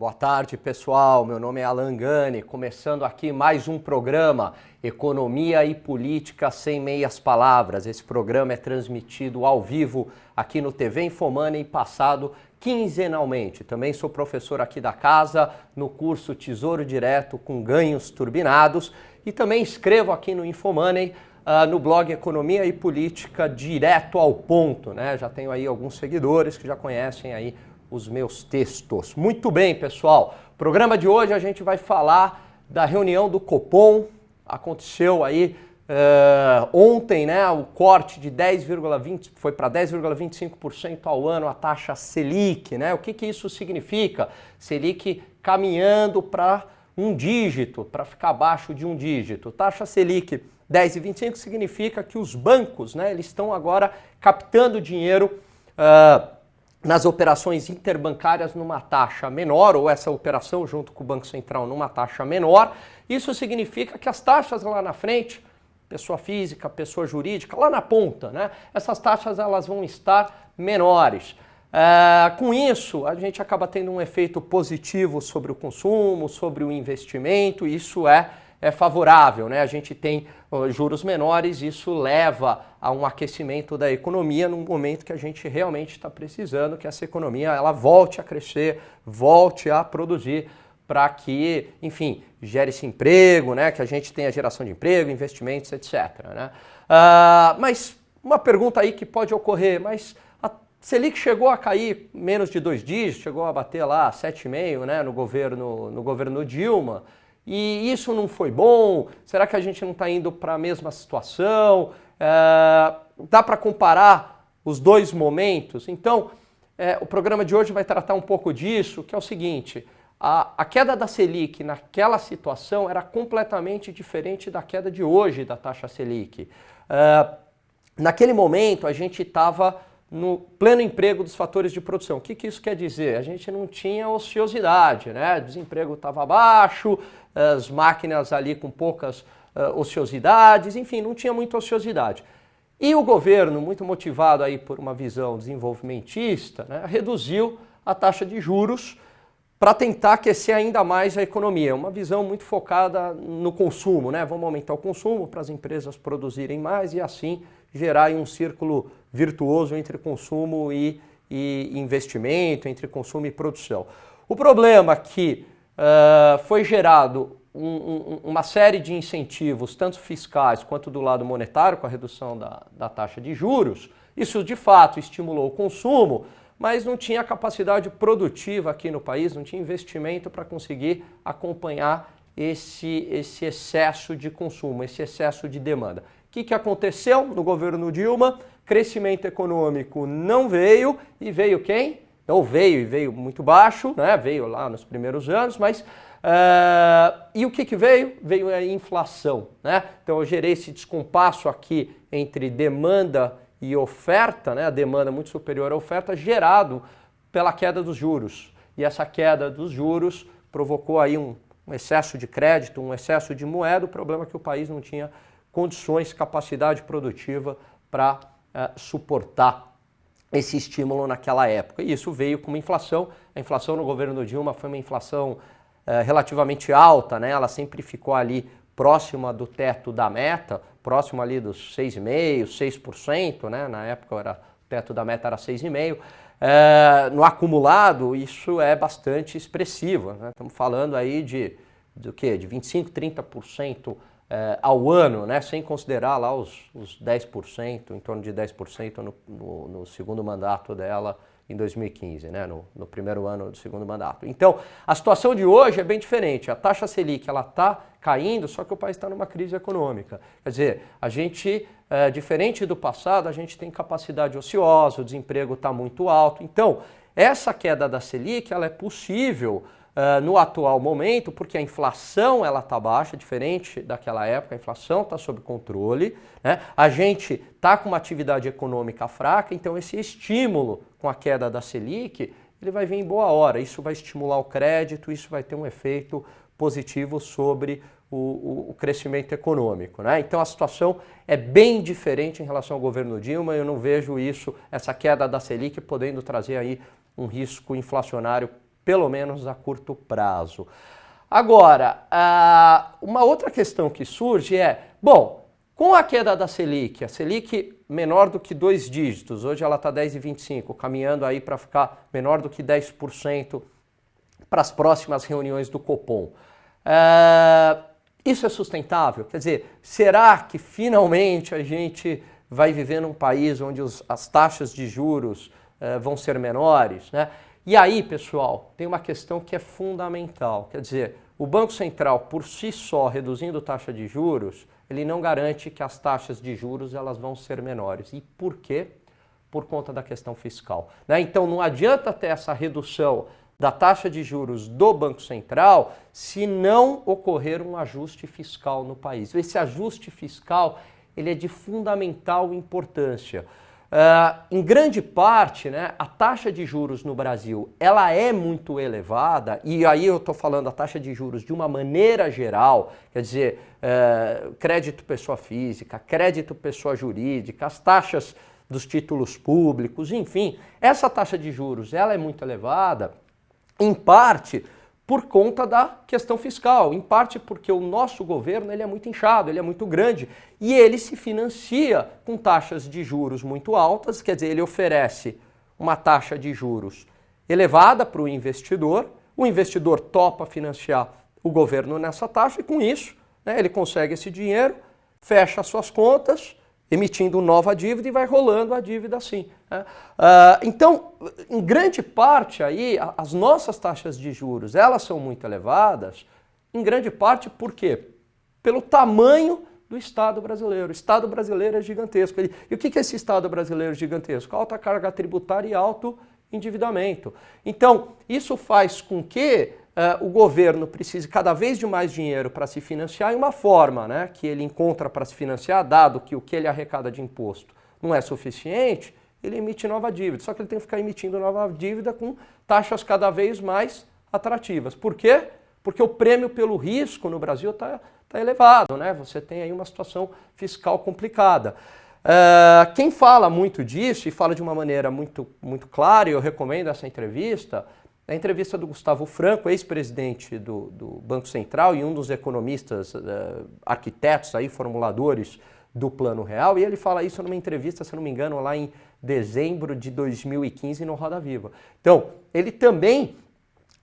Boa tarde, pessoal. Meu nome é Alan Gani, começando aqui mais um programa Economia e Política Sem Meias Palavras. Esse programa é transmitido ao vivo aqui no TV Infomoney e passado quinzenalmente. Também sou professor aqui da casa no curso Tesouro Direto com ganhos turbinados e também escrevo aqui no Infomoney no blog Economia e Política direto ao ponto, né? Já tenho aí alguns seguidores que já conhecem aí os meus textos. Muito bem, pessoal. Programa de hoje a gente vai falar da reunião do Copom. Aconteceu aí ontem, né? O corte de 10,20 foi para 10,25% ao ano a taxa Selic, né? O que isso significa? Selic caminhando para um dígito, para ficar abaixo de um dígito. Taxa Selic 10,25 significa que os bancos, né? Eles estão agora captando dinheiro nas operações interbancárias numa taxa menor, ou essa operação junto com o Banco Central numa taxa menor. Isso significa que as taxas lá na frente, pessoa física, pessoa jurídica, lá na ponta, né? Essas taxas elas vão estar menores. Com isso, a gente acaba tendo um efeito positivo sobre o consumo, sobre o investimento, e isso é favorável, né? A gente tem juros menores, isso leva a um aquecimento da economia num momento que a gente realmente está precisando que essa economia ela volte a crescer, volte a produzir para que, enfim, gere-se emprego, né? Que a gente tenha geração de emprego, investimentos, etc. Né? Mas uma pergunta aí que pode ocorrer, mas a Selic chegou a cair menos de 2 dígitos, chegou a bater lá 7,5, né? No governo Dilma. E isso não foi bom? Será que a gente não está indo para a mesma situação? Dá para comparar os dois momentos? Então, o programa de hoje vai tratar um pouco disso, que é o seguinte, a queda da Selic naquela situação era completamente diferente da queda de hoje da taxa Selic. Naquele momento, a gente estava no pleno emprego dos fatores de produção. O que isso quer dizer? A gente não tinha ociosidade, né? O desemprego estava baixo, as máquinas ali com poucas ociosidades, enfim, não tinha muita ociosidade. E o governo, muito motivado aí por uma visão desenvolvimentista, né, reduziu a taxa de juros para tentar aquecer ainda mais a economia. Uma visão muito focada no consumo, né? Vamos aumentar o consumo para as empresas produzirem mais e assim gerar um círculo virtuoso entre consumo e investimento, entre consumo e produção. O problema é que foi gerado uma série de incentivos, tanto fiscais quanto do lado monetário, com a redução da taxa de juros. Isso, de fato, estimulou o consumo, mas não tinha capacidade produtiva aqui no país, não tinha investimento para conseguir acompanhar esse excesso de consumo, esse excesso de demanda. O que aconteceu no governo Dilma? Crescimento econômico não veio, e veio quem? Não veio, e veio muito baixo, né? Veio lá nos primeiros anos, mas... e o que veio? Veio a inflação, né? Então eu gerei esse descompasso aqui entre demanda e oferta, né? A demanda muito superior à oferta, gerado pela queda dos juros. E essa queda dos juros provocou aí um excesso de crédito, um excesso de moeda, o problema é que o país não tinha condições, capacidade produtiva para suportar esse estímulo naquela época. E isso veio com uma inflação. A inflação no governo Dilma foi uma inflação relativamente alta, né? Ela sempre ficou ali próxima do teto da meta, próximo ali dos 6,5%, 6%, né? Na época o teto da meta era 6,5%. No acumulado, isso é bastante expressivo, né? Estamos falando aí de 25%, 30% ao ano, né? Sem considerar lá os 10%, em torno de 10% no segundo mandato dela em 2015, né? No primeiro ano do segundo mandato. Então, a situação de hoje é bem diferente. A taxa Selic está caindo, só que o país está numa crise econômica. Quer dizer, a gente, diferente do passado, a gente tem capacidade ociosa, o desemprego está muito alto. Então, essa queda da Selic ela é possível no atual momento, porque a inflação está baixa, diferente daquela época, a inflação está sob controle, né? A gente está com uma atividade econômica fraca, então esse estímulo com a queda da Selic, ele vai vir em boa hora, isso vai estimular o crédito, isso vai ter um efeito positivo sobre o crescimento econômico, né? Então a situação é bem diferente em relação ao governo Dilma, eu não vejo essa queda da Selic podendo trazer aí um risco inflacionário pelo menos a curto prazo. Agora, uma outra questão que surge é, bom, com a queda da Selic, a Selic menor do que 2 dígitos, hoje ela está 10,25, caminhando aí para ficar menor do que 10% para as próximas reuniões do Copom. Isso é sustentável? Quer dizer, será que finalmente a gente vai viver num país onde as taxas de juros vão ser menores, né? E aí, pessoal, tem uma questão que é fundamental. Quer dizer, o Banco Central, por si só, reduzindo taxa de juros, ele não garante que as taxas de juros elas vão ser menores. E por quê? Por conta da questão fiscal, né? Então, não adianta ter essa redução da taxa de juros do Banco Central se não ocorrer um ajuste fiscal no país. Esse ajuste fiscal ele é de fundamental importância. Em grande parte, né, a taxa de juros no Brasil ela é muito elevada, e aí eu estou falando a taxa de juros de uma maneira geral, quer dizer, crédito pessoa física, crédito pessoa jurídica, as taxas dos títulos públicos, enfim, essa taxa de juros ela é muito elevada, em parte por conta da questão fiscal, em parte porque o nosso governo ele é muito inchado, ele é muito grande e ele se financia com taxas de juros muito altas, quer dizer, ele oferece uma taxa de juros elevada para o investidor topa financiar o governo nessa taxa e com isso, né, ele consegue esse dinheiro, fecha as suas contas, emitindo nova dívida e vai rolando a dívida assim, né? Então, em grande parte aí, as nossas taxas de juros, elas são muito elevadas, em grande parte por quê? Pelo tamanho do Estado brasileiro. O Estado brasileiro é gigantesco. E o que é esse Estado brasileiro gigantesco? Alta carga tributária e alto endividamento. Então, isso faz com que o governo precise cada vez de mais dinheiro para se financiar e uma forma, né, que ele encontra para se financiar, dado que o que ele arrecada de imposto não é suficiente, ele emite nova dívida. Só que ele tem que ficar emitindo nova dívida com taxas cada vez mais atrativas. Por quê? Porque o prêmio pelo risco no Brasil está elevado, né? Você tem aí uma situação fiscal complicada. Quem fala muito disso e fala de uma maneira muito, muito clara, e eu recomendo essa entrevista, é a entrevista do Gustavo Franco, ex-presidente do Banco Central e um dos economistas, arquitetos, aí, formuladores do Plano Real, e ele fala isso numa entrevista, se não me engano, lá em dezembro de 2015 no Roda Viva. Então, ele também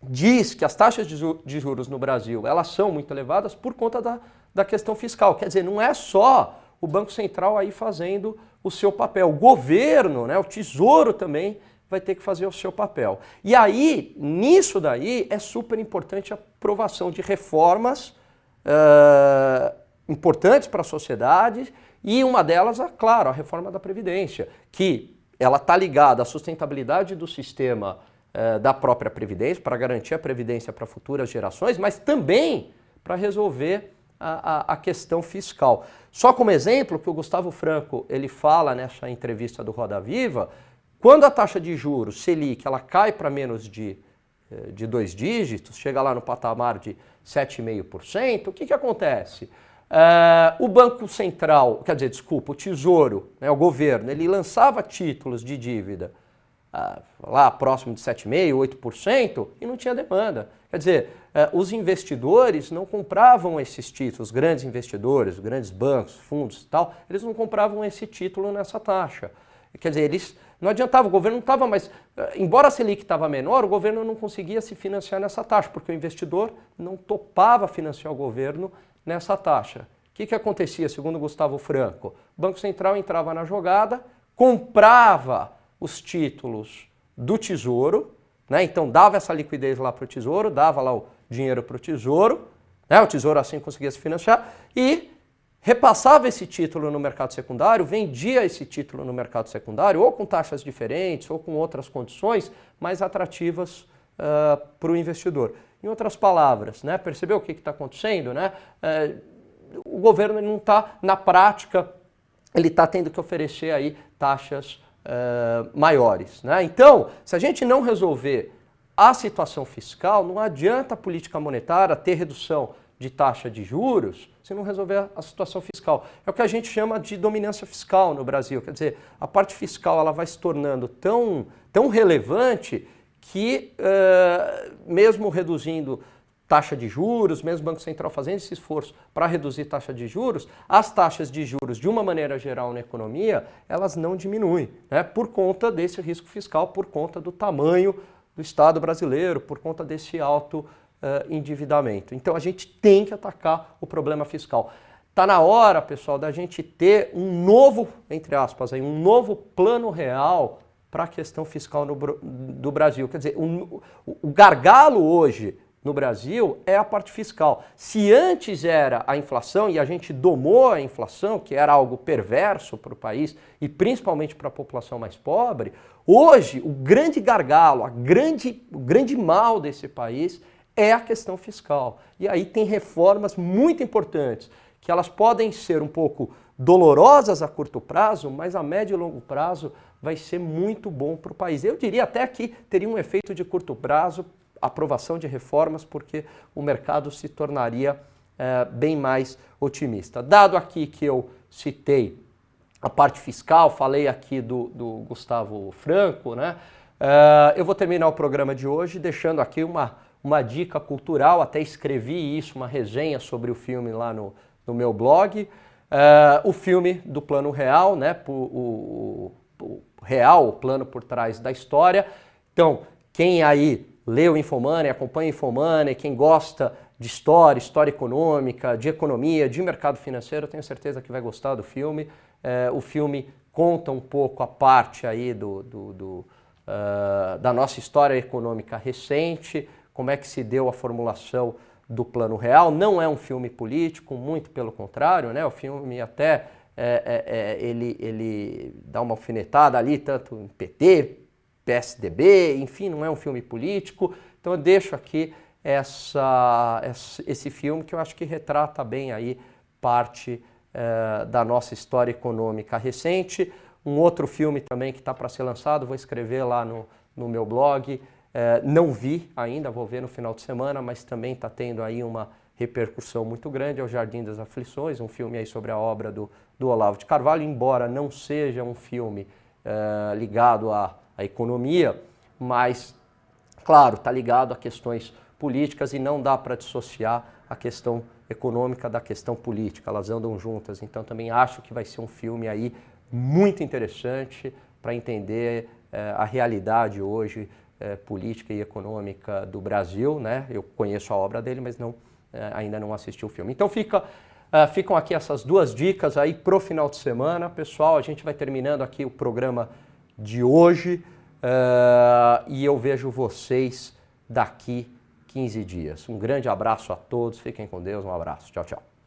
diz que as taxas de juros no Brasil elas são muito elevadas por conta da questão fiscal. Quer dizer, não é só o Banco Central aí fazendo o seu papel. O governo, né, o Tesouro também vai ter que fazer o seu papel. E aí, nisso daí, é super importante a aprovação de reformas importantes para a sociedade e uma delas, claro, a reforma da Previdência, que ela está ligada à sustentabilidade do sistema da própria Previdência, para garantir a Previdência para futuras gerações, mas também para resolver a questão fiscal. Só como exemplo, que o Gustavo Franco ele fala nessa entrevista do Roda Viva, quando a taxa de juros, Selic, ela cai para menos de 2 dígitos, chega lá no patamar de 7,5%, o que acontece? O Banco Central, o Tesouro, né, o governo, ele lançava títulos de dívida lá próximo de 7,5%, 8% e não tinha demanda. Quer dizer, os investidores não compravam esses títulos, os grandes investidores, os grandes bancos, fundos e tal, eles não compravam esse título nessa taxa. Quer dizer, não adiantava, o governo não estava mais... Embora a Selic estava menor, o governo não conseguia se financiar nessa taxa, porque o investidor não topava financiar o governo nessa taxa. O que acontecia, segundo Gustavo Franco? O Banco Central entrava na jogada, comprava os títulos do Tesouro, né? Então dava essa liquidez lá para o Tesouro, dava lá o dinheiro para o Tesouro, né? O Tesouro assim conseguia se financiar e repassava esse título no mercado secundário, vendia esse título no mercado secundário, ou com taxas diferentes, ou com outras condições mais atrativas para o investidor. Em outras palavras, né, percebeu o que está acontecendo? Né? O governo ele não está, na prática, ele está tendo que oferecer aí taxas maiores. Né? Então, se a gente não resolver a situação fiscal, não adianta a política monetária ter redução de taxa de juros se não resolver a situação fiscal. É o que a gente chama de dominância fiscal no Brasil. Quer dizer, a parte fiscal ela vai se tornando tão relevante que, mesmo reduzindo taxa de juros, mesmo o Banco Central fazendo esse esforço para reduzir taxa de juros, as taxas de juros, de uma maneira geral na economia, elas não diminuem, né? Por conta desse risco fiscal, por conta do tamanho do Estado brasileiro, por conta desse alto endividamento. Então a gente tem que atacar o problema fiscal. Está na hora, pessoal, da gente ter um novo, entre aspas, aí, um novo plano real para a questão fiscal do Brasil. Quer dizer, o gargalo hoje no Brasil é a parte fiscal. Se antes era a inflação, e a gente domou a inflação, que era algo perverso para o país e principalmente para a população mais pobre, hoje o grande gargalo, o grande mal desse país é a questão fiscal. E aí tem reformas muito importantes, que elas podem ser um pouco dolorosas a curto prazo, mas a médio e longo prazo vai ser muito bom para o país. Eu diria até que teria um efeito de curto prazo, aprovação de reformas, porque o mercado se tornaria bem mais otimista. Dado aqui que eu citei a parte fiscal, falei aqui do Gustavo Franco, né? Eu vou terminar o programa de hoje deixando aqui uma dica cultural, até escrevi isso, uma resenha sobre o filme lá no meu blog. O filme do Plano Real, né? O real, o plano por trás da história. Então, quem aí lê o Infomoney, acompanha o Infomoney, quem gosta de história econômica, de economia, de mercado financeiro, eu tenho certeza que vai gostar do filme. O filme conta um pouco a parte aí da nossa história econômica recente, como é que se deu a formulação do Plano Real. Não é um filme político, muito pelo contrário, né? O filme até ele dá uma alfinetada ali, tanto em PT, PSDB, enfim, não é um filme político. Então eu deixo aqui esse filme que eu acho que retrata bem aí parte da nossa história econômica recente. Um outro filme também que está para ser lançado, vou escrever lá no meu blog. Não vi ainda, vou ver no final de semana, mas também está tendo aí uma repercussão muito grande, é o Jardim das Aflições, um filme aí sobre a obra do Olavo de Carvalho, embora não seja um filme ligado à economia, mas, claro, está ligado a questões políticas e não dá para dissociar a questão econômica da questão política, elas andam juntas. Então também acho que vai ser um filme aí muito interessante para entender a realidade hoje política e econômica do Brasil, né? Eu conheço a obra dele, mas ainda não assisti o filme. Então ficam aqui essas duas dicas aí pro final de semana. Pessoal, a gente vai terminando aqui o programa de hoje e eu vejo vocês daqui 15 dias. Um grande abraço a todos, fiquem com Deus, um abraço, tchau, tchau.